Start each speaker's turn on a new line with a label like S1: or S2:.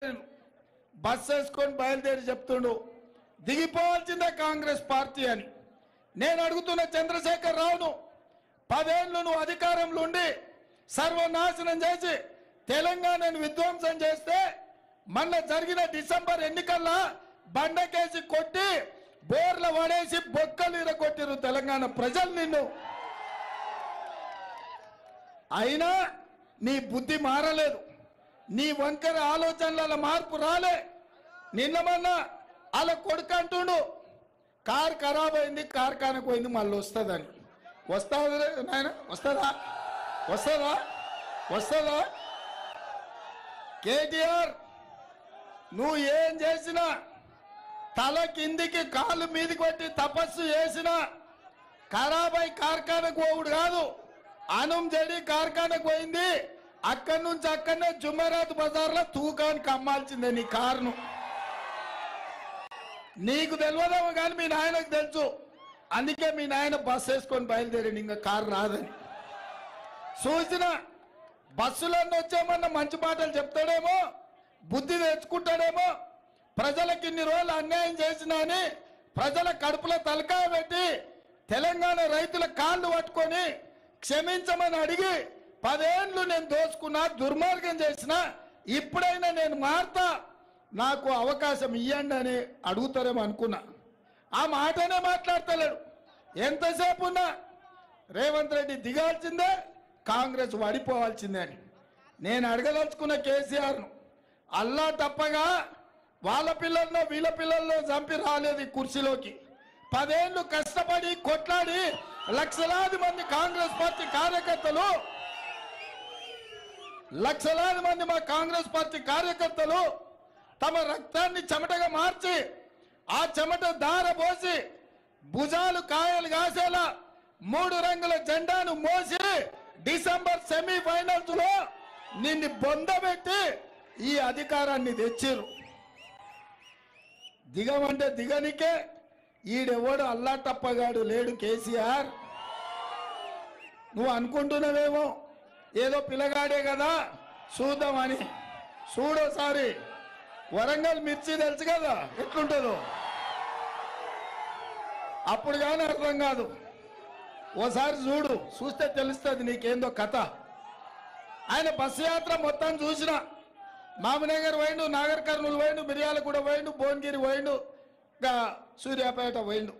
S1: Bus వేసుకొని బయలుదేరి చెప్తుండు దిగిపోవాల్సిందే కాంగ్రెస్ పార్టీ అని. నేను అడుగుతున్న చంద్రశేఖర్ రావును, 10 ఏళ్ళు నువ్వు అధికారంలో ఉండి సర్వనాశనం చేసి తెలంగాణను విధ్వంసం చేస్తే మొన్న జరిగిన డిసెంబర్ ఎన్నికల్లో బండకేసి కొట్టి బోర్ల పడేసి బొక్కలు ఇరగొట్టిరు తెలంగాణ ప్రజలు నిన్ను. అయినా నీ బుద్ధి మారలేదు, నీ వంకర ఆలోచనల మార్పు రాలే. నిన్న మొన్న అలా కొడుకు అంటుండు కారు ఖరాబ్ అయింది, కార్ఖానకు పోయింది, మళ్ళీ వస్తుందని. వస్తుంది నాయన, వస్తుందా వస్తుందా వస్తుందా? కేటీఆర్ నువ్వు ఏం చేసినా, తల కిందికి కాలు మీదికి కొట్టి తపస్సు చేసినా ఖరాబ్ అయి కార్ఖానకు పోవుడు కాదు. అనం జడి కార్ఖానకు పోయింది, అక్కడి నుంచి అక్కడనే జుమ్మరాత్ బజార్లో తూకానికి అమ్మాల్సిందే నీ కారును. నీకు తెలియదేమో కానీ మీ నాయనకు తెలుసు. అందుకే మీ నాయన బస్సు వేసుకొని బయలుదేరింది, ఇంకా కారు రాదని. చూసిన బస్సులన్నీ వచ్చేమన్నా మంచి మాటలు చెప్తాడేమో, బుద్ధి తెచ్చుకుంటాడేమో. ప్రజలకు ఇన్ని రోజులు అన్యాయం చేసినా అని ప్రజల కడుపులో తలకాయ పెట్టి తెలంగాణ రైతుల కాళ్ళు పట్టుకొని క్షమించమని అడిగి 10 ఏళ్ళు నేను దోచుకున్నా, దుర్మార్గం చేసిన, ఇప్పుడైనా నేను మారుతా, నాకు అవకాశం ఇవ్వండి అని అడుగుతారేమో అనుకున్నా. ఆ మాటనే మాట్లాడతలేడు. ఎంతసేపు ఉన్నా రేవంత్ రెడ్డి దిగాల్సిందే, కాంగ్రెస్ పడిపోవాల్సిందే అని. నేను అడగదలుచుకున్న కేసీఆర్ను, అల్లా తప్పగా వాళ్ళ పిల్లల్లో వీళ్ళ పిల్లల్లో చంపి రాలేదు ఈ కుర్చీలోకి. 10 ఏళ్ళు కష్టపడి కొట్లాడి లక్షలాది మంది కాంగ్రెస్ పార్టీ కార్యకర్తలు, లక్షలాది మంది మా కాంగ్రెస్ పార్టీ కార్యకర్తలు తమ రక్తాన్ని చెమటగా మార్చి ఆ చెమట దార పోసి భుజాలు కాయలు కాసేలా 3 రంగుల జెండాను మోసి డిసెంబర్ సెమీఫైనల్స్ లో నిన్ను బొందబెట్టి ఈ అధికారాన్ని తెచ్చిరు. దిగమంటే దిగనికే ఈడెవడు అల్లా టప్పగాడు లేడు. కేసీఆర్ నువ్వు అనుకుంటున్నావేమో ఏదో పిల్లగాడే కదా చూద్దామని. చూడోసారి వరంగల్ మిర్చి తెలుసు కదా ఎట్లుంటుందో, అప్పుడు కానీ అర్థం కాదు. ఓసారి చూడు, చూస్తే తెలుస్తుంది నీకేందో కథ. ఆయన బస్సు యాత్ర మొత్తం చూసిన, మామనగర్ పోయిండు, నాగర్ కర్నూలు పోయిండు, మిర్యాలగూడ పోయిండు, భువనగిరి పోయిండు, ఇంకా సూర్యాపేట పోయిండు.